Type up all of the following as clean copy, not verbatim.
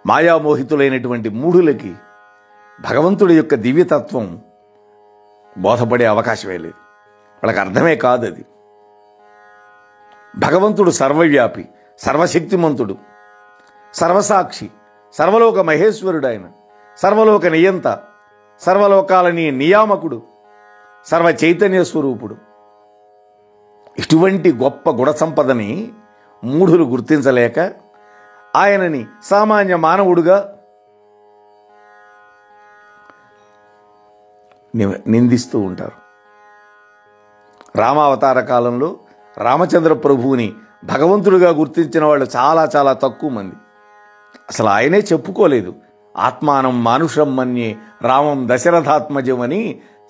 మాయామోహితులైనటువంటి మూఢులకి భగవంతుడి యొక్క దివ్యతత్వం బోధపడే అవకాశమే లేదు. వాళ్ళకి అర్థమే కాదు అది. భగవంతుడు సర్వవ్యాపి, సర్వశక్తిమంతుడు, సర్వసాక్షి, సర్వలోక మహేశ్వరుడు, ఆయన సర్వలోక నియంత, సర్వలోకాలని నియామకుడు, సర్వ చైతన్య స్వరూపుడు. ఇటువంటి గొప్ప గుణ సంపదని మూఢులు గుర్తించలేక ఆయనని సామాన్య మానవుడుగా నిందిస్తూ ఉంటారు. రామావతార కాలంలో రామచంద్ర ప్రభువుని భగవంతుడిగా గుర్తించిన వాళ్ళు చాలా చాలా తక్కువ మంది. అసలు ఆయనే చెప్పుకోలేదు. ఆత్మానం మానుషం మన్యే రామం దశరథాత్మజం అని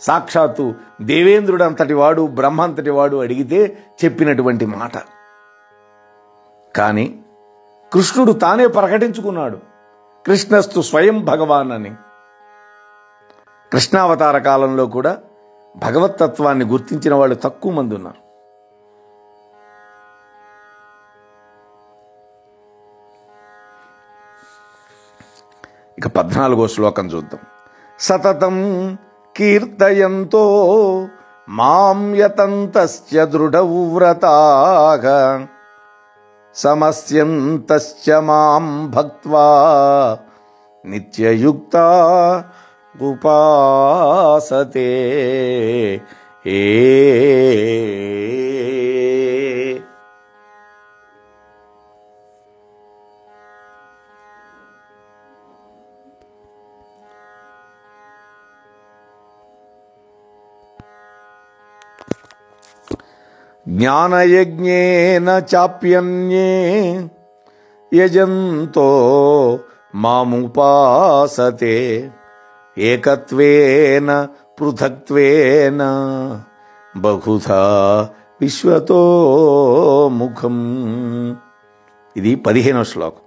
సాక్షాత్తు దేవేంద్రుడు అంతటి వాడు, బ్రహ్మ అంతటి వాడు అడిగితే చెప్పినటువంటి మాట. కానీ కృష్ణుడు తానే ప్రకటించుకున్నాడు, కృష్ణస్తు స్వయం భగవాన్ అని. కృష్ణావతార కాలంలో కూడా భగవత్తత్వాన్ని గుర్తించిన వాళ్ళు తక్కువ మంది ఉన్నారు. ఇక 14వ శ్లోకం చూద్దాం. సతతం కీర్తయంతో మాం యతంతస్య దృఢవ్రతాః సమస్యంతస్య మాం భక్త్వా నిత్యయుక్తా ఉపాసతే. జ్ఞానయజ్ఞేన చాప్యన్యే యజంతో మాముపాసతే ఏకత్వేన పృథక్త్వేన బహుధా విశ్వతో ముఖం. ఇది 15వ శ్లోకం.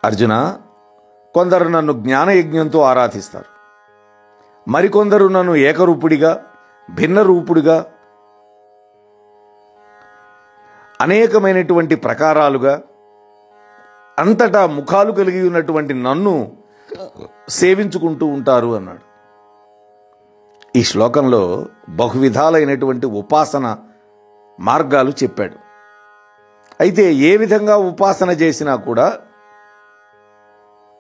అర్జున, కొందరు నన్ను జ్ఞానయజ్ఞంతో ఆరాధిస్తారు, మరికొందరు నన్ను ఏకరూపుడిగా, భిన్న రూపుడిగా, అనేకమైనటువంటి ప్రకారాలుగా, అంతటా ముఖాలు కలిగి ఉన్నటువంటి నన్ను సేవించుకుంటూ ఉంటారు అన్నాడు. ఈ శ్లోకంలో బహువిధాలైనటువంటి ఉపాసన మార్గాలు చెప్పాడు. అయితే ఏ విధంగా ఉపాసన చేసినా కూడా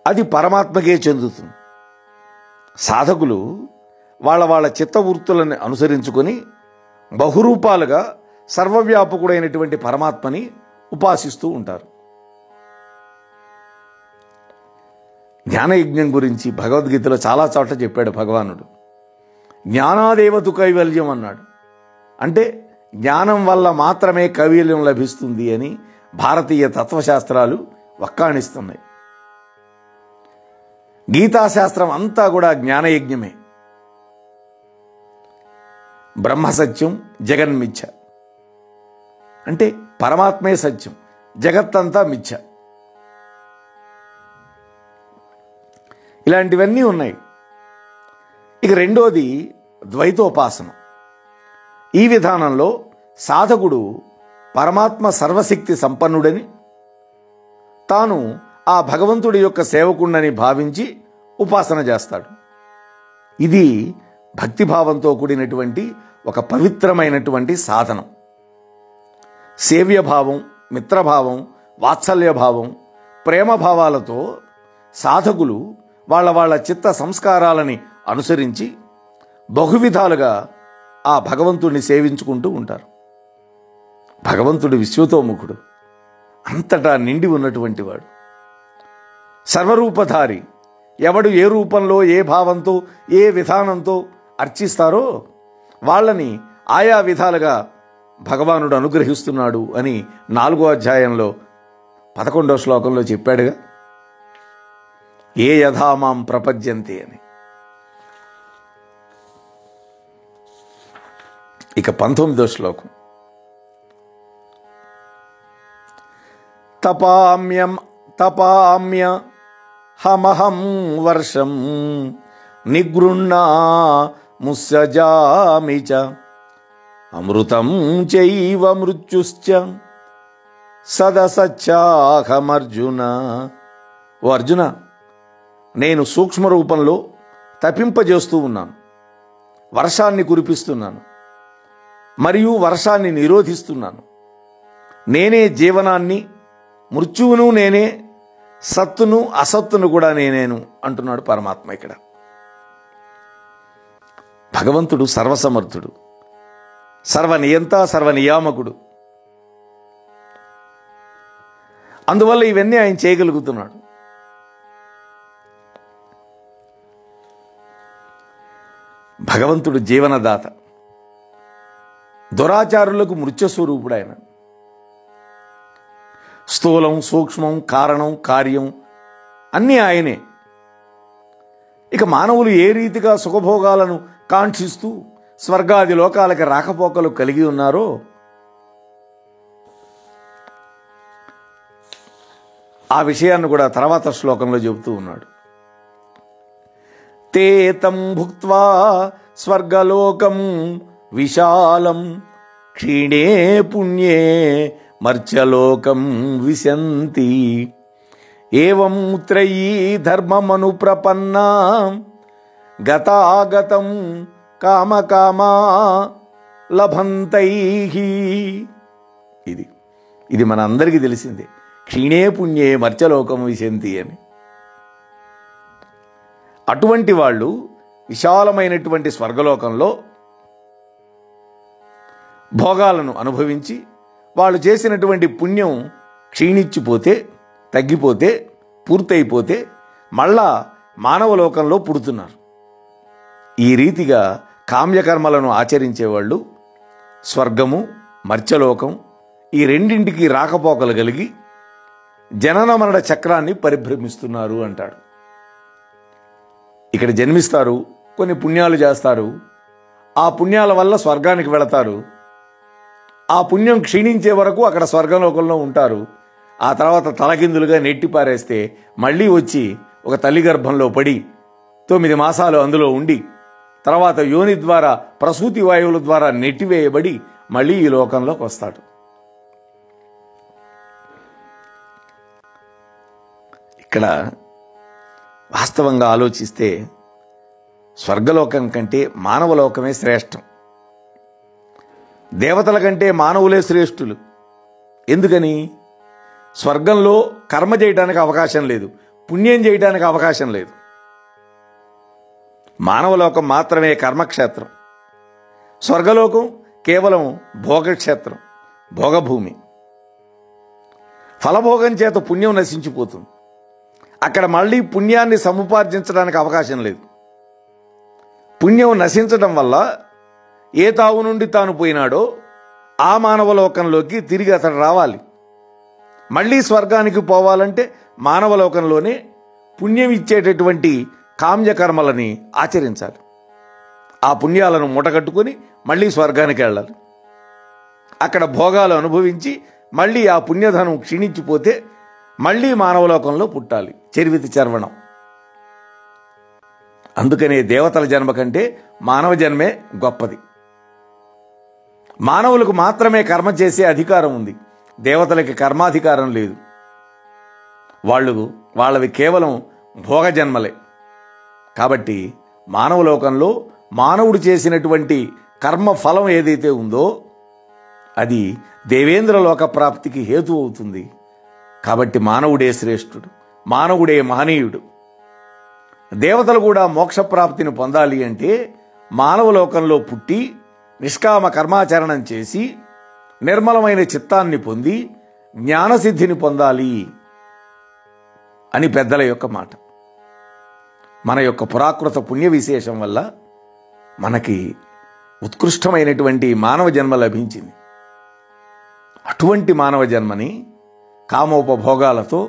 అది పరమాత్మకే చెందుతుంది. సాధకులు వాళ్ళ వాళ్ళ చిత్తవృత్తులను అనుసరించుకొని బహురూపాలుగా సర్వవ్యాపకుడైనటువంటి పరమాత్మని ఉపాసిస్తూ ఉంటారు. జ్ఞానయజ్ఞం గురించి భగవద్గీతలో చాలా చోట్ల చెప్పాడు భగవానుడు. జ్ఞానాదేవతు కైవల్యం అన్నాడు. అంటే జ్ఞానం వల్ల మాత్రమే కైవల్యం లభిస్తుంది అని భారతీయ తత్వశాస్త్రాలు వక్కాణిస్తున్నాయి. గీతాశాస్త్రం అంతా కూడా జ్ఞానయజ్ఞమే. బ్రహ్మసత్యం, జగన్మిథ్య. అంటే పరమాత్మే సత్యం, జగత్తంతా మిథ్య. ఇలాంటివన్నీ ఉన్నాయి. ఇక రెండోది ద్వైతోపాసన. ఈ విధానంలో సాధకుడు పరమాత్మ సర్వశక్తి సంపన్నుడని, తాను ఆ భగవంతుడి యొక్క సేవకుడని భావించి ఉపాసన చేస్తాడు. ఇది భక్తిభావంతో కూడినటువంటి ఒక పవిత్రమైనటువంటి సాధనం. సేవ్యభావం, మిత్రభావం, వాత్సల్యభావం, ప్రేమభావాలతో సాధకులు వాళ్ళ వాళ్ళ చిత్త సంస్కారాలని అనుసరించి బహువిధాలుగా ఆ భగవంతుడిని సేవించుకుంటూ ఉంటారు. భగవంతుడు విశ్వతోముఖుడు, అంతటా నిండి ఉన్నటువంటి వాడు, సర్వరూపధారి. ఎవడు ఏ రూపంలో, ఏ భావంతో, ఏ విధానంతో అర్చిస్తారో వాళ్ళని ఆయా విధాలుగా భగవానుడు అనుగ్రహిస్తున్నాడు అని 4వ అధ్యాయంలో 11వ శ్లోకంలో చెప్పాడుగా. ఏ యథామాం ప్రపద్యంతే అని. ఇక 19వ శ్లోకం. తపామ్య హమహం వర్షం నిగృహ్ణా ముస్సజామి చ అమృతం చైవ మృత్యుశ్చ సదసచ్చాహమర్జున ఓ అర్జున, నేను సూక్ష్మ రూపంలో తపింపజేస్తూ ఉన్నాను, వర్షాన్ని కురిపిస్తున్నాను మరియు వర్షాన్ని నిరోధిస్తున్నాను. నేనే జీవనాన్ని, మృత్యువును నేనే, సత్తును అసత్తును కూడా నేనేను అంటున్నాడు పరమాత్మ. ఇక్కడ భగవంతుడు సర్వసమర్థుడు, సర్వనియంత, సర్వనియామకుడు. అందువల్ల ఇవన్నీ ఆయన చేయగలుగుతున్నాడు. భగవంతుడు జీవనదాత, దురాచారులకు మృత్యుస్వరూపుడు ఆయన. స్థూలం, సూక్ష్మం, కారణం, కార్యం అన్నీ ఆయనే. ఇక మానవులు ఏ రీతిగా సుఖభోగాలను కాంక్షిస్తూ స్వర్గాది లోకాలకి రాకపోకలు కలిగి ఉన్నారో ఆ విషయాన్ని కూడా తర్వాత శ్లోకంలో చెబుతూ ఉన్నాడు. తే తం భుక్త్వా స్వర్గలోకం విశాలం క్షీణే పుణ్యే మర్త్యలోకం విశంతి ఏవం త్రయీ ధర్మమను ప్రపన్నా గతాగతం కామకామా లభంతైః. ఇది మన అందరికీ తెలిసిందే. క్షీణే పుణ్యే మర్త్యలోకం విశంతి అని. అటువంటి వాళ్ళు విశాలమైనటువంటి స్వర్గలోకంలో భోగాలను అనుభవించి వాళ్ళు చేసినటువంటి పుణ్యం క్షీణించిపోతే, తగ్గిపోతే, పూర్తయిపోతే మళ్ళా మానవలోకంలో పుడుతున్నారు. ఈ రీతిగా కామ్యకర్మలను ఆచరించేవాళ్ళు స్వర్గము, మర్త్యలోకం ఈ రెండింటికి రాకపోకలు కలిగి జనన మరణ చక్రాన్ని పరిభ్రమిస్తున్నారు అంటాడు. ఇక్కడ జన్మిస్తారు, కొన్ని పుణ్యాలు చేస్తారు, ఆ పుణ్యాల వల్ల స్వర్గానికి వెళతారు. ఆ పుణ్యం క్షీణించే వరకు అక్కడ స్వర్గలోకంలో ఉంటారు. ఆ తర్వాత తలకిందులుగా నెట్టిపారేస్తే మళ్ళీ వచ్చి ఒక తల్లి గర్భంలో పడి 9 మాసాలు అందులో ఉండి తర్వాత యోని ద్వారా, ప్రసూతి వాయువుల ద్వారా నెట్టివేయబడి మళ్ళీ ఈ లోకంలోకి వస్తాడు. ఇక్కడ వాస్తవంగా ఆలోచిస్తే స్వర్గలోకం కంటే మానవలోకమే శ్రేష్టం. దేవతల కంటే మానవులే శ్రేష్ఠులు. ఎందుకని? స్వర్గంలో కర్మ చేయడానికి అవకాశం లేదు, పుణ్యం చేయడానికి అవకాశం లేదు. మానవలోకం మాత్రమే కర్మక్షేత్రం. స్వర్గలోకం కేవలం భోగక్షేత్రం, భోగభూమి. ఫలభోగం చేత పుణ్యం నశించిపోతుంది. అక్కడ మళ్ళీ పుణ్యాన్ని సముపార్జించడానికి అవకాశం లేదు. పుణ్యం నశించడం వల్ల ఏ తావు నుండి తాను పోయినాడో ఆ మానవలోకంలోకి తిరిగి అతడు రావాలి. మళ్ళీ స్వర్గానికి పోవాలంటే మానవలోకంలోనే పుణ్యం ఇచ్చేటటువంటి కామ్యకర్మలని ఆచరించాలి. ఆ పుణ్యాలను మూటగట్టుకొని మళ్ళీ స్వర్గానికి వెళ్ళాలి. అక్కడ భోగాలు అనుభవించి మళ్ళీ ఆ పుణ్యధనం క్షీణించిపోతే మళ్ళీ మానవలోకంలో పుట్టాలి. చరివితి చర్వణం. అందుకనే దేవతల జన్మ కంటే మానవ జన్మే గొప్పది. మానవులకు మాత్రమే కర్మ చేసే అధికారం ఉంది, దేవతలకి కర్మాధికారం లేదు. వాళ్ళవి కేవలం భోగ జన్మలే. కాబట్టి మానవలోకంలో మానవుడు చేసినటువంటి కర్మ ఫలం ఏదైతే ఉందో అది దేవేంద్ర లోక ప్రాప్తికి హేతు అవుతుంది. కాబట్టి మానవుడే శ్రేష్ఠుడు, మానవుడే మహనీయుడు. దేవతలు కూడా మోక్షప్రాప్తిని పొందాలి అంటే మానవలోకంలో పుట్టి నిష్కామ కర్మాచరణం చేసి నిర్మలమైన చిత్తాన్ని పొంది జ్ఞానసిద్ధిని పొందాలి అని పెద్దల యొక్క మాట. మన యొక్క పురాకృత పుణ్య విశేషం వల్ల మనకి ఉత్కృష్టమైనటువంటి మానవ జన్మ లభించింది. అటువంటి మానవ జన్మని కామోపభోగాలతో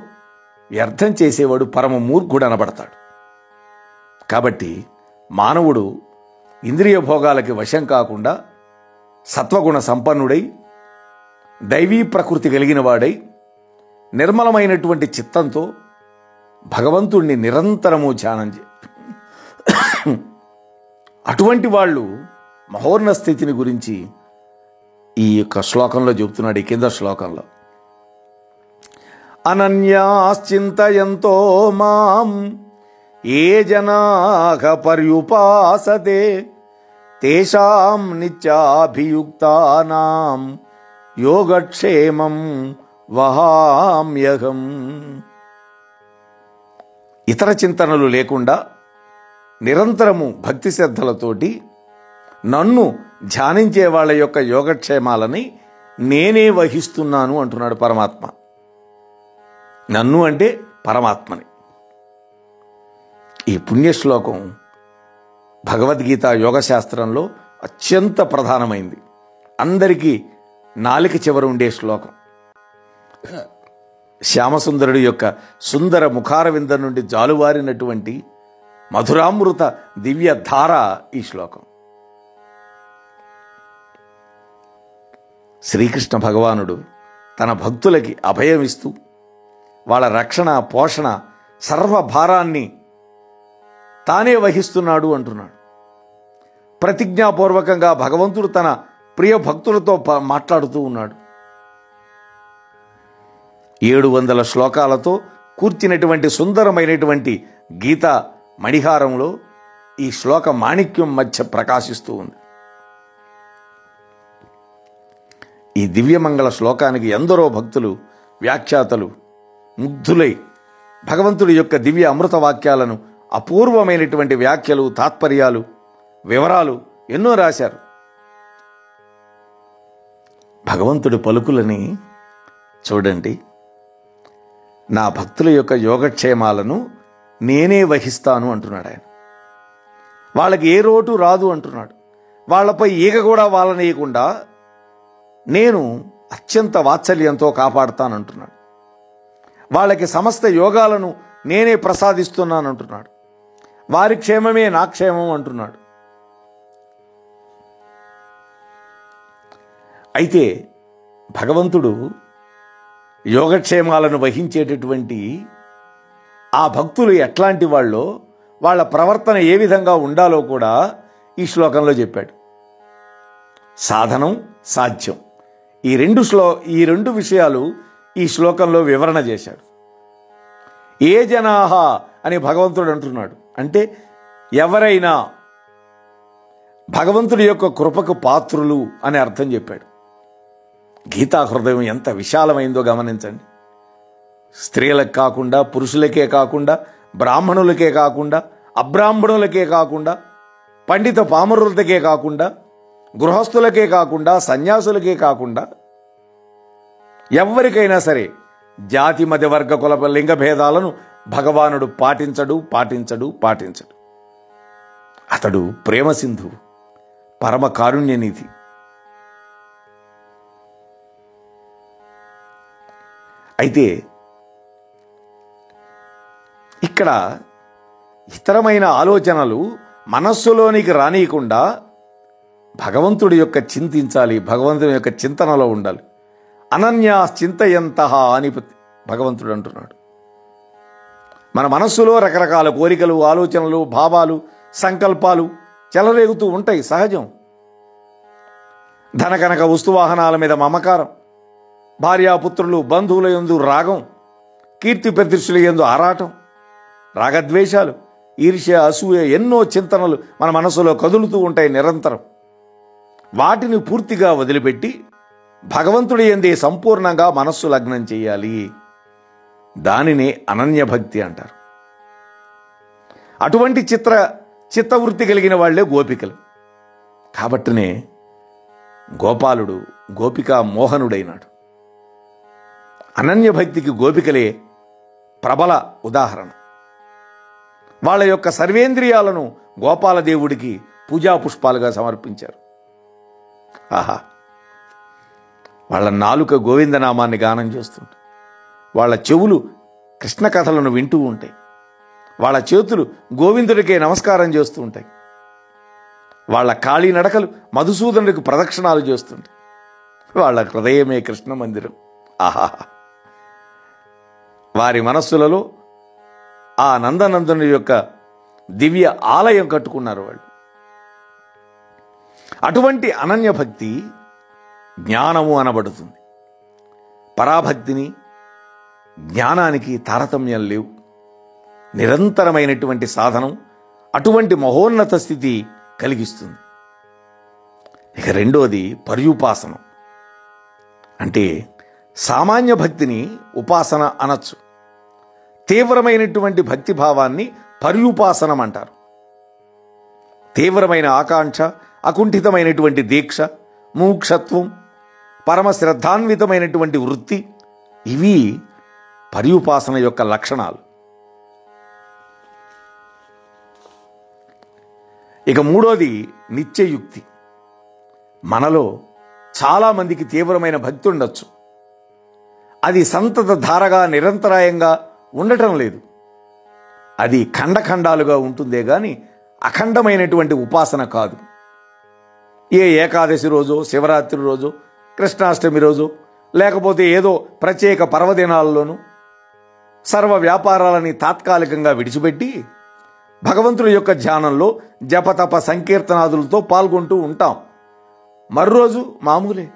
వ్యర్థం చేసేవాడు పరమ మూర్ఖుడు అనబడతాడు. కాబట్టి మానవుడు ఇంద్రియ భోగాలకి వశం కాకుండా సత్వగుణ సంపన్నుడై దైవీ ప్రకృతి కలిగిన వాడై నిర్మలమైనటువంటి చిత్తంతో భగవంతుణ్ణి నిరంతరము ధ్యానం అటువంటి వాళ్ళు మహోన్నత స్థితిని గురించి ఈ యొక్క శ్లోకంలో చెబుతున్నాడు. ఈ కింద శ్లోకంలో అనన్యాశ్చింతయంతో మాం ఏ జనాః పర్యుపాసతే తేషాం నిత్యాభియుక్తానాం యోగక్షేమం వహామ్యహం. ఇతర చింతనలు లేకుండా నిరంతరము భక్తి శ్రద్ధలతోటి నన్ను ధ్యానించే వాళ్ళ యొక్క యోగక్షేమాలని నేనే వహిస్తున్నాను అంటున్నాడు పరమాత్మ. నన్ను అంటే పరమాత్మని. ఈ పుణ్యశ్లోకం భగవద్గీత యోగశాస్త్రంలో అత్యంత ప్రధానమైంది. అందరికీ నాలిక చివర ఉండే శ్లోకం. శ్యామసుందరుడి యొక్క సుందర ముఖారవిందం నుండి జాలువారినటువంటి మధురామృత దివ్య ధార ఈ శ్లోకం. శ్రీకృష్ణ భగవానుడు తన భక్తులకి అభయమిస్తూ వాళ్ళ రక్షణ పోషణ సర్వభారాన్ని తానే వహిస్తున్నాడు అంటున్నాడు. ప్రతిజ్ఞాపూర్వకంగా భగవంతుడు తన ప్రియ భక్తులతో మాట్లాడుతూ ఉన్నాడు. 700 శ్లోకాలతో కూర్చినటువంటి సుందరమైనటువంటి గీత మణిహారంలో ఈ శ్లోక మాణిక్యం మధ్య ప్రకాశిస్తూ ఉంది. ఈ దివ్యమంగళ శ్లోకానికి ఎందరో భక్తులు వ్యాఖ్యాతలు ముగ్ధులై భగవంతుడి యొక్క దివ్య అమృత వాక్యాలను అపూర్వమైనటువంటి వ్యాఖ్యలు తాత్పర్యాలు వివరాలు ఎన్నో రాశారు. భగవంతుడి పలుకులని చూడండి. నా భక్తుల యొక్క యోగక్షేమాలను నేనే వహిస్తాను అంటున్నాడు ఆయన. వాళ్ళకి ఏ రోటు రాదు అంటున్నాడు. వాళ్ళపై ఈగ కూడా వాళ్ళనేయకుండా నేను అత్యంత వాత్సల్యంతో కాపాడుతానంటున్నాడు. వాళ్ళకి సమస్త యోగాలను నేనే ప్రసాదిస్తున్నానంటున్నాడు. వారి క్షేమమే నా క్షేమం అంటున్నాడు. అయితే భగవంతుడు యోగక్షేమాలను వహించేటటువంటి ఆ భక్తులు ఎట్లాంటి వాళ్ళో వాళ్ళ ప్రవర్తన ఏ విధంగా ఉండాలో కూడా ఈ శ్లోకంలో చెప్పాడు. సాధనం సాధ్యం ఈ రెండు విషయాలు ఈ శ్లోకంలో వివరణ చేశాడు. ఏ జనాహ అని భగవంతుడు అంటున్నాడు. అంటే ఎవరైనా భగవంతుడి యొక్క కృపకు పాత్రులు అని అర్థం చెప్పాడు. గీతా హృదయం ఎంత విశాలమైందో గమనించండి. స్త్రీలకు కాకుండా, పురుషులకే కాకుండా, బ్రాహ్మణులకే కాకుండా, అబ్రాహ్మణులకే కాకుండా, పండిత పామరులకే కాకుండా, గృహస్థులకే కాకుండా, సన్యాసులకే కాకుండా ఎవరికైనా సరే జాతి మధ్య వర్గ కుల లింగ భేదాలను భగవానుడు పాటించడు. అతడు ప్రేమ సింధువు, పరమ కారుణ్యనిధి. అయితే ఇక్కడ ఇతరమైన ఆలోచనలు మనస్సులోనికి రానియకుండా భగవంతుడి యొక్క చింతించాలి, భగవంతుడి యొక్క చింతనలో ఉండాలి. అనన్యాశ్చింతయంతః అని భగవంతుడు అంటున్నాడు. మన మనస్సులో రకరకాల కోరికలు, ఆలోచనలు, భావాలు, సంకల్పాలు చెలరేగుతూ ఉంటాయి, సహజం. ధనకనక వస్తువాహనాల మీద మమకారం, భార్యాపుత్రులు బంధువుల యందు రాగం, కీర్తి ప్రతిష్టల యందు ఆరాటం, రాగద్వేషాలు, ఈర్ష్య, అసూయ, ఎన్నో చింతనలు మన మనసులో కదులుతూ ఉంటాయి నిరంతరం. వాటిని పూర్తిగా వదిలిపెట్టి భగవంతుడి యందే సంపూర్ణంగా మనస్సు లగ్నం చేయాలి. దానినే అనన్యభక్తి అంటారు. అటువంటి చిత్తవృత్తి కలిగిన వాళ్లే గోపికలు. కాబట్టినే గోపాలుడు గోపికా మోహనుడైనాడు. అనన్యభక్తికి గోపికలే ప్రబల ఉదాహరణ. వాళ్ళ యొక్క సర్వేంద్రియాలను గోపాలదేవుడికి పూజా పుష్పాలుగా సమర్పించారు. ఆహా, వాళ్ళ నాలుక గోవిందనామాన్ని గానం చేస్తుంటాయి, వాళ్ళ చెవులు కృష్ణ కథలను వింటూ ఉంటాయి, వాళ్ళ చేతులు గోవిందుడికే నమస్కారం చేస్తూ ఉంటాయి, వాళ్ళ కాళీ నడకలు మధుసూదనుడికి ప్రదక్షిణాలు చేస్తుంటాయి, వాళ్ళ హృదయమే కృష్ణ మందిరం. ఆహా, వారి మనస్సులలో ఆ నందనందుని యొక్క దివ్య ఆలయం కట్టుకున్నారు వాళ్ళు. అటువంటి అనన్య భక్తి జ్ఞానము అనబడుతుంది. పరాభక్తిని, జ్ఞానానికి తారతమ్యం లేవు. నిరంతరమైనటువంటి సాధనం అటువంటి మహోన్నత స్థితి కలిగిస్తుంది. ఇక రెండోది పర్యుపాసనం. అంటే సామాన్య భక్తిని ఉపాసన అనొచ్చు. తీవ్రమైనటువంటి భక్తి భావాన్ని పర్యుపాసనం అంటారు. తీవ్రమైన ఆకాంక్ష, అకుంఠితమైనటువంటి దీక్ష, మూక్షత్వం, పరమ శ్రద్ధాన్వితమైనటువంటి వృత్తి, ఇవి పర్యుపాసన యొక్క లక్షణాలు. ఇక మూడోది నిత్యయుక్తి. మనలో చాలామందికి తీవ్రమైన భక్తి ఉండొచ్చు. అది సంతత ధారగా నిరంతరాయంగా ఉండటం లేదు. అది ఖండఖండాలుగా ఉంటుందే గాని అఖండమైనటువంటి ఉపాసన కాదు. ఏ ఏకాదశి రోజో, శివరాత్రి రోజో, కృష్ణాష్టమి రోజో, లేకపోతే ఏదో ప్రత్యేక పర్వదినాల్లోనూ సర్వ వ్యాపారాలని తాత్కాలికంగా విడిచిపెట్టి భగవంతుడి యొక్క ధ్యానంలో జపతప సంకీర్తనాదులతో పాల్గొంటూ ఉంటాం. మరోజు మామూలే.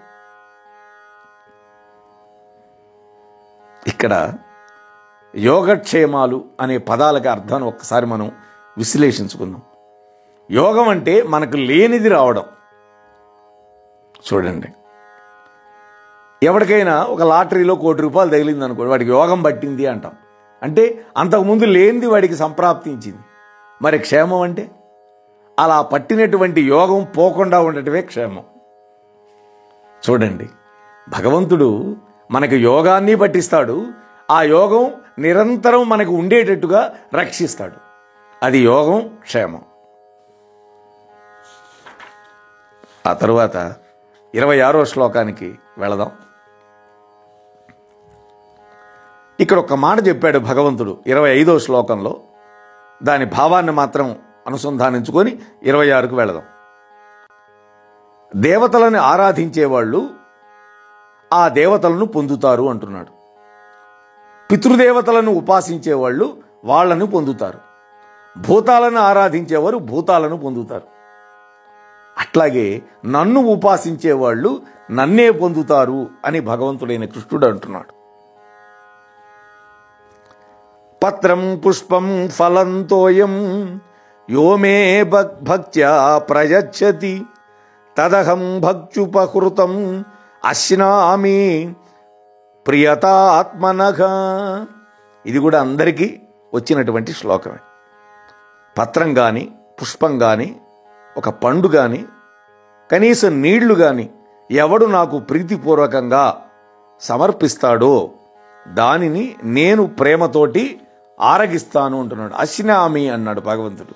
ఇక్కడ యోగక్షేమాలు అనే పదాలకి అర్థాన్ని ఒక్కసారి మనం విశ్లేషించుకుందాం. యోగం అంటే మనకు లేనిది రావడం. చూడండి, ఎవరికైనా ఒక లాటరీలో ₹1,00,00,000 తగిలింది అనుకోండి, వాడికి యోగం పట్టింది అంటాం. అంటే అంతకుముందు లేనిది వాడికి సంప్రాప్తించింది. మరి క్షేమం అంటే అలా పట్టినటువంటి యోగం పోకుండా ఉండటమే క్షేమం. చూడండి, భగవంతుడు మనకు యోగాన్ని పట్టిస్తాడు. ఆ యోగం నిరంతరం మనకు ఉండేటట్టుగా రక్షిస్తాడు. అది యోగం, క్షేమం. ఆ తరువాత 26వ శ్లోకానికి వెళదాం. ఇక్కడ ఒక మాట చెప్పాడు భగవంతుడు 25వ శ్లోకంలో. దాని భావాన్ని మాత్రం అనుసంధానించుకొని 26కు వెళదాం. దేవతలను ఆరాధించేవాళ్ళు ఆ దేవతలను పొందుతారు అంటున్నాడు. పితృదేవతలను ఉపాసించేవాళ్ళు వాళ్ళను పొందుతారు. భూతాలను ఆరాధించేవారు భూతాలను పొందుతారు. అట్లాగే నన్ను ఉపాసించేవాళ్ళు నన్నే పొందుతారు అని భగవంతుడైన కృష్ణుడు అంటున్నాడు. పత్రం పుష్పం ఫలం తోయం యో మే భక్త్యా ప్రయచ్చతి తదహం భక్త్యుపహృతం అశ్నామి ప్రియతాత్మనః. ఇది కూడా అందరికీ వచ్చినటువంటి శ్లోకమే. పత్రం కానీ, పుష్పం కానీ, ఒక పండు కానీ, కనీసం నీళ్లు కానీ ఎవడు నాకు ప్రీతిపూర్వకంగా సమర్పిస్తాడో దానిని నేను ప్రేమతోటి ఆరగిస్తాను అంటున్నాడు. అశ్నామి అన్నాడు భగవంతుడు.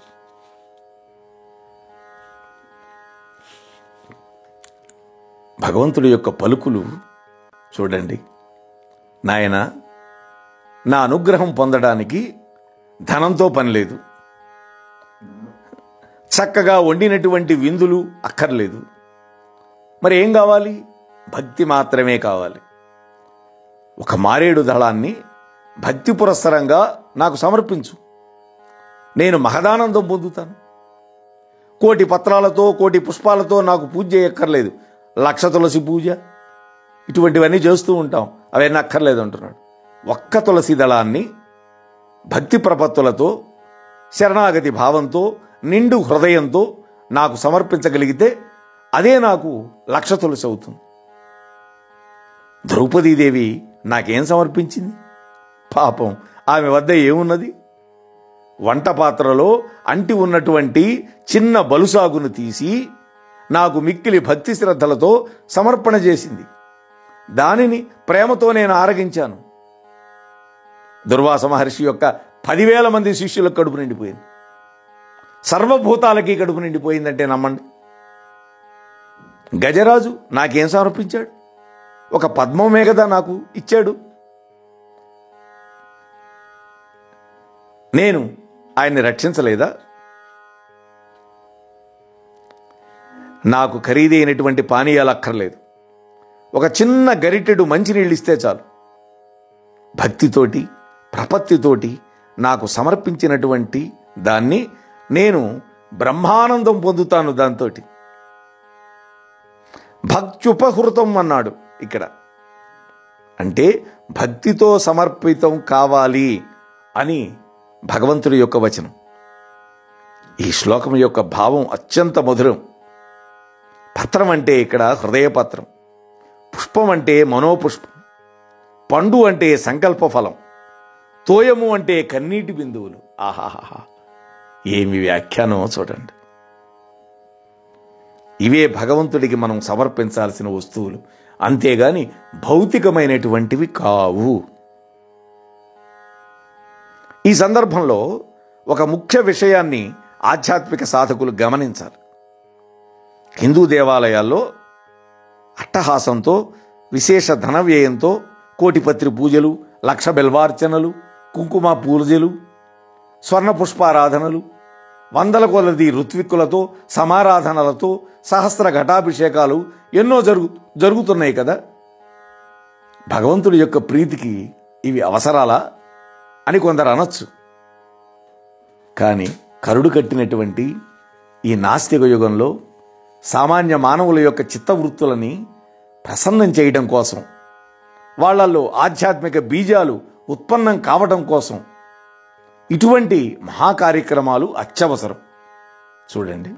భగవంతుడి యొక్క పలుకులు చూడండి. నాయన, నా అనుగ్రహం పొందడానికి ధనంతో పని లేదు, చక్కగా వండినటువంటి విందులు అక్కర్లేదు. మరి ఏం కావాలి? భక్తి మాత్రమే కావాలి. ఒక మారేడు దళాన్ని భక్తి పురస్సరంగా నాకు సమర్పించు, నేను మహదానందం పొందుతాను. కోటి పత్రాలతో, కోటి పుష్పాలతో నాకు పూజ చేయక్కర్లేదు. 1,00,000 తులసి పూజ ఇటువంటివన్నీ చేస్తూ ఉంటాం, అవన్నీ అక్కర్లేదు అంటున్నాడు. ఒక్క తులసి దళాన్ని భక్తి ప్రపత్తులతో, శరణాగతి భావంతో, నిండు హృదయంతో నాకు సమర్పించగలిగితే అదే నాకు 1,00,000 తులసి అవుతుంది. ద్రౌపదీదేవి నాకేం సమర్పించింది? పాపం, ఆమె వద్ద ఏమున్నది? వంట పాత్రలో అంటి ఉన్నటువంటి చిన్న బలుసాగును తీసి నాకు మిక్కిలి భక్తి శ్రద్ధలతో సమర్పణ చేసింది. దానిని ప్రేమతో నేను ఆరగించాను. దుర్వాస మహర్షి యొక్క 10,000 మంది శిష్యులకు కడుపు నిండిపోయింది. సర్వభూతాలకి కడుపు నిండిపోయిందంటే నమ్మండి. గజరాజు నాకేం సమర్పించాడు? ఒక పద్మమే కదా నాకు ఇచ్చాడు. నేను ఆయన్ని రక్షించలేదా? నాకు ఖరీదైనటువంటి పానీయాలు అక్కర్లేదు. ఒక చిన్న గరిటెడు మంచినీళ్ళు ఇస్తే చాలు. భక్తితోటి, ప్రపత్తితోటి నాకు సమర్పించినటువంటి దాన్ని నేను బ్రహ్మానందం పొందుతాను. దాంతో భక్త్యుపహృతం అన్నాడు ఇక్కడ. అంటే భక్తితో సమర్పితం కావాలి అని భగవంతుడి యొక్క వచనం. ఈ శ్లోకం యొక్క భావం అత్యంత మధురం. పత్రం అంటే ఇక్కడ హృదయపత్రం, పుష్పం అంటే మనోపుష్పం, పండు అంటే సంకల్ప ఫలం, తోయము అంటే కన్నీటి బిందువులు. ఆహాహా, ఏమి వ్యాఖ్యానం చూడండి. ఇవే భగవంతుడికి మనం సమర్పించాల్సిన వస్తువులు, అంతేగాని భౌతికమైనటువంటివి కావు. ఈ సందర్భంలో ఒక ముఖ్య విషయాన్ని ఆధ్యాత్మిక సాధకులు గమనించాలి. హిందూ దేవాలయాల్లో అట్టహాసంతో, విశేష ధన వ్యయంతో కోటిపత్రి పూజలు, లక్ష బెల్వార్చనలు, కుంకుమ పూజలు, స్వర్ణ పుష్పారాధనలు, వందల కొలది ఋత్విక్కులతో సమారాధనలతో సహస్ర ఘటాభిషేకాలు ఎన్నో జరుగుతున్నాయి కదా. భగవంతుడి యొక్క ప్రీతికి ఇవి అవసరాలా అని కొందరు అనొచ్చు. కానీ కరుడు కట్టినటువంటి ఈ నాస్తిక యుగంలో సామాన్య మానవుల యొక్క చిత్తవృత్తులని ప్రసన్నం చేయడం కోసం, వాళ్ళల్లో ఆధ్యాత్మిక బీజాలు ఉత్పన్నం కావడం కోసం ఇటువంటి మహాకార్యక్రమాలు అత్యవసరం. చూడండి,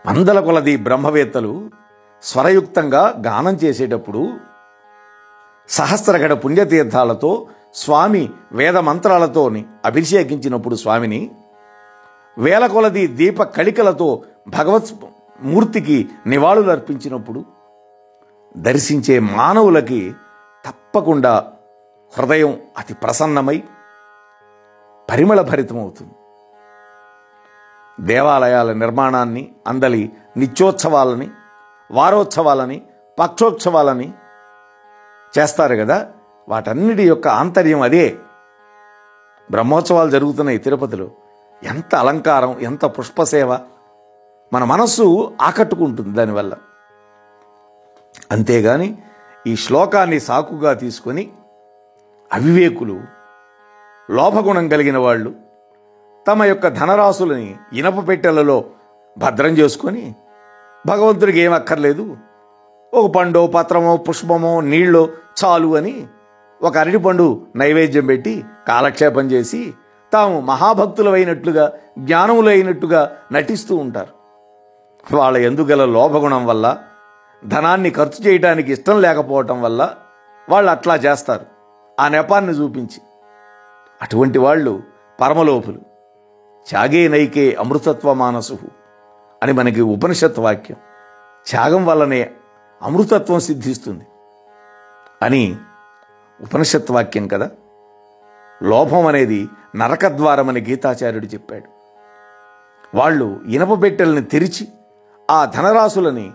వందల కొలది బ్రహ్మవేత్తలు స్వరయుక్తంగా గానం చేసేటప్పుడు సహస్రగడ పుణ్యతీర్థాలతో స్వామి వేద మంత్రాలతోని అభిషేకించినప్పుడు, స్వామిని వేల కొలది దీప కళికలతో భగవత్ మూర్తికి నివాళులు అర్పించినప్పుడు దర్శించే మానవులకి తప్పకుండా హృదయం అతి ప్రసన్నమై పరిమళ భరితమవుతుంది. దేవాలయాల నిర్మాణాన్ని, అందలి నిత్యోత్సవాలని, వారోత్సవాలని, పక్షోత్సవాలని చేస్తారు కదా, వాటన్నిటి యొక్క ఆంతర్యం అదే. బ్రహ్మోత్సవాలు జరుగుతున్నాయి తిరుపతిలో, ఎంత అలంకారం, ఎంత పుష్పసేవ, మన మనస్సు ఆకట్టుకుంటుంది దానివల్ల. అంతేగాని ఈ శ్లోకాన్ని సాకుగా తీసుకొని అవివేకులు, లోభగుణం కలిగిన వాళ్ళు తమ యొక్క ధనరాశులని ఇనప పెట్టెలలో భద్రం చేసుకొని భగవంతుడికి ఏం అక్కర్లేదు, ఒక పండో పత్రమో పుష్పమో నీళ్ళో చాలు అని ఒక అరటిపండు నైవేద్యం పెట్టి కాలక్షేపం చేసి తాము మహాభక్తులైనట్లుగా, జ్ఞానములైనట్టుగా నటిస్తూ ఉంటారు. వాళ్ళ ఎందుగల లోభగుణం వల్ల, ధనాన్ని ఖర్చు చేయడానికి ఇష్టం లేకపోవటం వల్ల వాళ్ళు అట్లా చేస్తారు, ఆ నెపాన్ని చూపించి. అటువంటి వాళ్ళు పరమలోపులు. త్యాగే నైకే అమృతత్వ మానసు అని మనకి ఉపనిషత్ వాక్యం. త్యాగం వల్లనే అమృతత్వం సిద్ధిస్తుంది అని ఉపనిషత్ వాక్యం కదా. లోభం అనేది నరకద్వారం అని గీతాచార్యుడు చెప్పాడు. వాళ్ళు ఇనప పెట్టెల్ని తెరిచి ఆ ధనరాశులని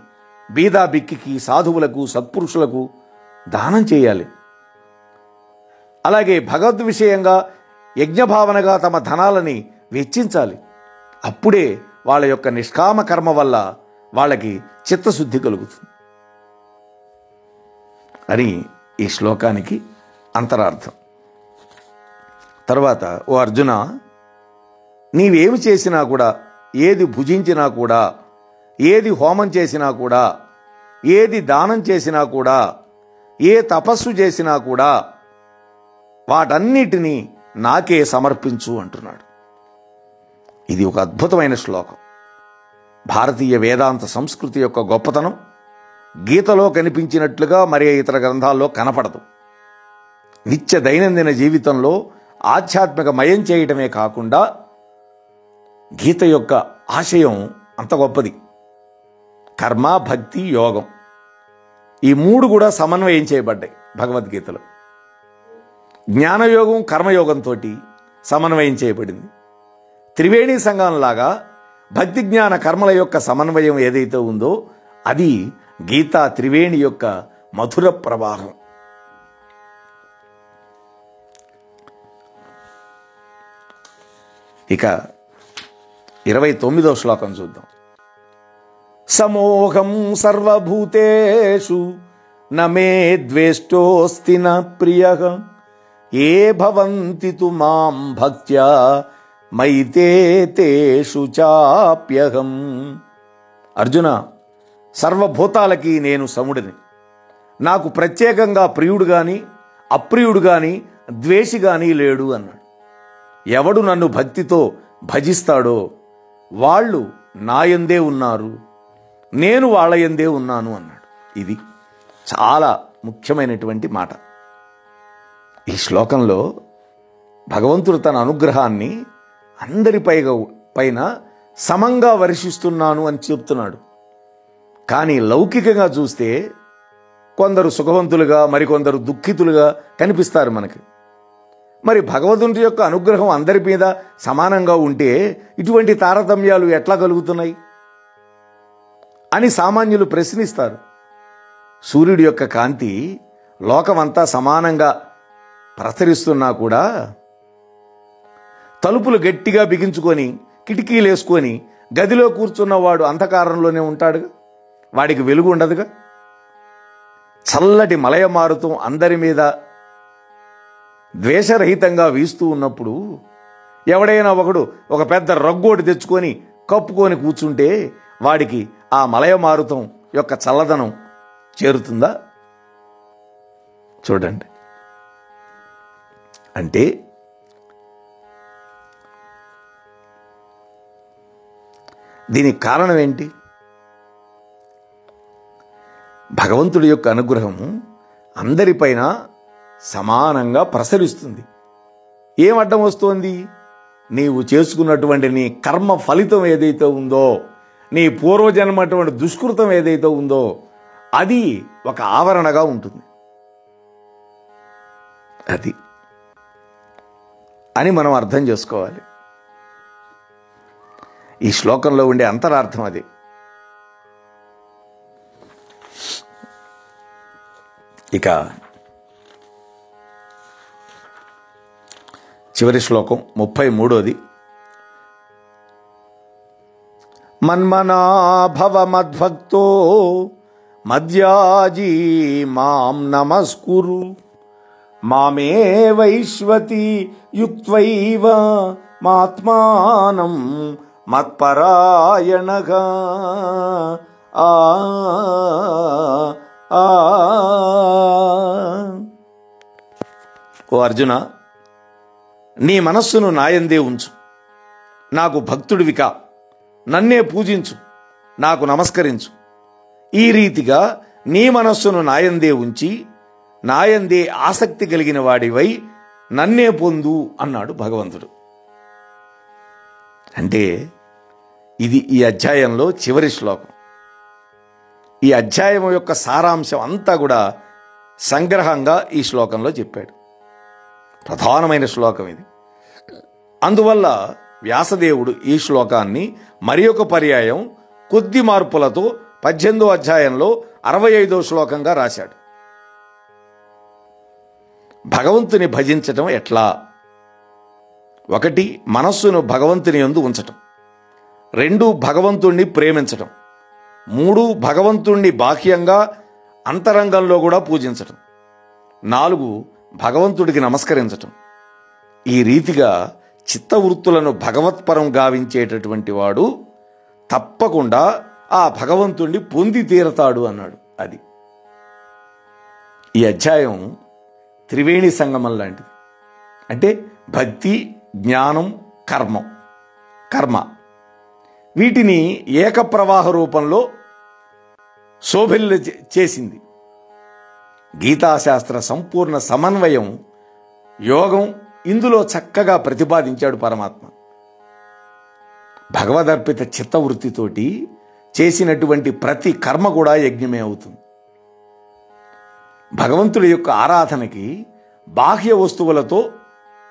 బీదా బిక్కికి, సాధువులకు, సత్పురుషులకు దానం చేయాలి. అలాగే భగవద్ విషయంగా యజ్ఞభావనగా తమ ధనాలని వెచ్చించాలి. అప్పుడే వాళ్ళ యొక్క నిష్కామ కర్మ వల్ల వాళ్ళకి చిత్తశుద్ధి కలుగుతుంది అని ఈ శ్లోకానికి అంతరార్థం. తర్వాత, ఓ అర్జున, నీవేమి చేసినా కూడా, ఏది భుజించినా కూడా, ఏది హోమం చేసినా కూడా, ఏది దానం చేసినా కూడా, ఏ తపస్సు చేసినా కూడా వాటన్నిటినీ నాకే సమర్పించు అంటున్నాడు. ఇది ఒక అద్భుతమైన శ్లోకం. భారతీయ వేదాంత సంస్కృతి యొక్క గొప్పతనం గీతలో కనిపించినట్లుగా మరే ఇతర గ్రంథాల్లో కనపడదు. నిత్య దైనందిన జీవితంలో ఆధ్యాత్మిక మయం చేయటమే కాకుండా గీత యొక్క ఆశయం అంత గొప్పది. కర్మ, భక్తి, యోగం, ఈ మూడు కూడా సమన్వయం చేయబడ్డాయి భగవద్గీతలో. జ్ఞానయోగం కర్మయోగంతో సమన్వయం చేయబడింది. త్రివేణి సంఘంలాగా భక్తి జ్ఞాన కర్మల యొక్క సమన్వయం ఏదైతే ఉందో అది గీతా త్రివేణి యొక్క మధుర ప్రవాహం. ఇక 29వ శ్లోకం చూద్దాం. సమోహం సర్వభూతేషు నమే ద్వేష్టోస్తి న ప్రియః ఏ భవంతి తు మాం భక్త్యా మైతే తేషు చాప్యహం. అర్జున, సర్వభూతాలకి నేను సముడిని, నాకు ప్రత్యేకంగా ప్రియుడు కానీ అప్రియుడు కానీ ద్వేషి కానీ లేడు అన్నాడు. ఎవడు నన్ను భక్తితో భజిస్తాడో వాళ్ళు నాయందే ఉన్నారు, నేను వాళ్ళ యందే ఉన్నాను అన్నాడు. ఇది చాలా ముఖ్యమైనటువంటి మాట. ఈ శ్లోకంలో భగవంతుడు తన అనుగ్రహాన్ని అందరి పైన సమంగా వర్షిస్తున్నాను అని చెప్తున్నాడు. కానీ లౌకికంగా చూస్తే కొందరు సుఖవంతులుగా మరికొందరు దుఃఖితులుగా కనిపిస్తారు మనకి. మరి భగవంతుడి యొక్క అనుగ్రహం అందరి మీద సమానంగా ఉంటే ఇటువంటి తారతమ్యాలు ఎట్లా కలుగుతున్నాయి అని సామాన్యులు ప్రశ్నిస్తారు. సూర్యుడి యొక్క కాంతి లోకమంతా సమానంగా ప్రసరిస్తున్నా కూడా తలుపులు గట్టిగా బిగించుకొని కిటికీలు వేసుకొని గదిలో కూర్చున్నవాడు అంధకారంలోనే ఉంటాడుగా, వాడికి వెలుగు ఉండదుగా. చల్లటి మలయ మారుతం అందరి మీద ద్వేషరహితంగా వీస్తూ ఉన్నప్పుడు ఎవడైనా ఒకడు ఒక పెద్ద రగ్గోటి తెచ్చుకొని కప్పుకొని కూర్చుంటే వాడికి ఆ మలయ మారుతం యొక్క చల్లదనం చేరుతుందా? చూడండి. అంటే దీనికి కారణం ఏంటి? భగవంతుడి యొక్క అనుగ్రహం అందరిపైన సమానంగా ప్రసరిస్తుంది. ఏం అడ్డం వస్తోంది? నీవు చేసుకున్నటువంటి నీ కర్మ ఫలితం ఏదైతే ఉందో, నీ పూర్వజన్మ అటువంటి దుష్కృతం ఏదైతే ఉందో అది ఒక ఆవరణగా ఉంటుంది. అది అని మనం అర్థం చేసుకోవాలి. ఈ శ్లోకంలో ఉండే అంతరార్థం అది. ఇక చివరి శ్లోకం 33. మన్మనాభవ మద్భక్తో మద్యాజీ మాం నమస్కురు మామే వైశ్వతి యుక్త్వైవ మాత్మానం మత్పరాయణగా. ఓ అర్జున, నీ మనస్సును నాయందే ఉంచు, నాకు భక్తుడివికా, నన్నే పూజించు, నాకు నమస్కరించు. ఈ రీతిగా నీ మనస్సును నాయందే ఉంచి నాయందే ఆసక్తి కలిగిన వాడివై నన్నే పొందు అన్నాడు భగవంతుడు. అంటే ఇది ఈ అధ్యాయంలో చివరి శ్లోకం. ఈ అధ్యాయం యొక్క సారాంశం అంతా కూడా సంగ్రహంగా ఈ శ్లోకంలో చెప్పాడు. ప్రధానమైన శ్లోకం ఇది. అందువల్ల వ్యాసదేవుడు ఈ శ్లోకాన్ని మరి ఒక పర్యాయం కొద్ది మార్పులతో 18వ అధ్యాయంలో 65వ శ్లోకంగా రాశాడు. భగవంతుని భజించటం ఎట్లా? 1 మనస్సును భగవంతుని యందు ఉంచటం, 2 భగవంతుణ్ణి ప్రేమించటం, 3 భగవంతుణ్ణి బాహ్యంగా అంతరంగంలో కూడా పూజించటం, 4 భగవంతుడికి నమస్కరించటం. ఈ రీతిగా చిత్తవృత్తులను భగవత్పరం గావించేటటువంటి వాడు తప్పకుండా ఆ భగవంతుణ్ణి పొంది తీరతాడు అన్నాడు. అది ఈ అధ్యాయం త్రివేణి సంగమం లాంటిది. అంటే భక్తి, జ్ఞానం, కర్మ వీటిని ఏకప్రవాహ రూపంలో శోభిల్ల చేసింది. గీతాశాస్త్ర సంపూర్ణ సమన్వయం, యోగం ఇందులో చక్కగా ప్రతిపాదించాడు పరమాత్మ. భగవదర్పిత చిత్తవృత్తితోటి చేసినటువంటి ప్రతి కర్మ కూడా యజ్ఞమే అవుతుంది. భగవంతుడి యొక్క ఆరాధనకి బాహ్య వస్తువులతో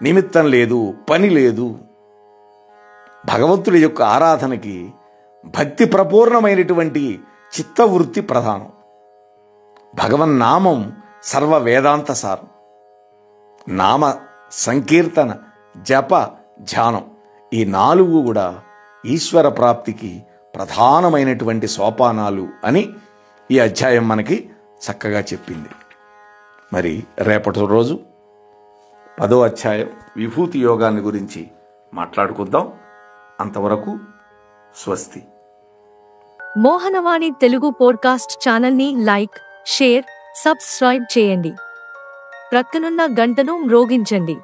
నిమిత్తం లేదు, పని లేదు. భగవంతుడి యొక్క ఆరాధనకి భక్తి ప్రపూర్ణమైనటువంటి చిత్తవృత్తి ప్రధానం. భగవన్నామం సర్వ వేదాంత సారం. నామ సంకీర్తన, జప, ధ్యానం ఈ 4 కూడా ఈశ్వర ప్రాప్తికి ప్రధానమైనటువంటి సోపానాలు అని ఈ అధ్యాయం మనకి చక్కగా చెప్పింది. మరి రేపటి రోజు 10వ అధ్యాయం విభూతి యోగాన్ని గురించి మాట్లాడుకుందాం. అంతవరకు స్వస్తి. మోహనవాణి తెలుగు పోడ్కాస్ట్ ఛానల్ని లైక్, షేర్, సబ్స్క్రైబ్ చేయండి. ప్రక్కనున్న గంటను మ్రోగించండి.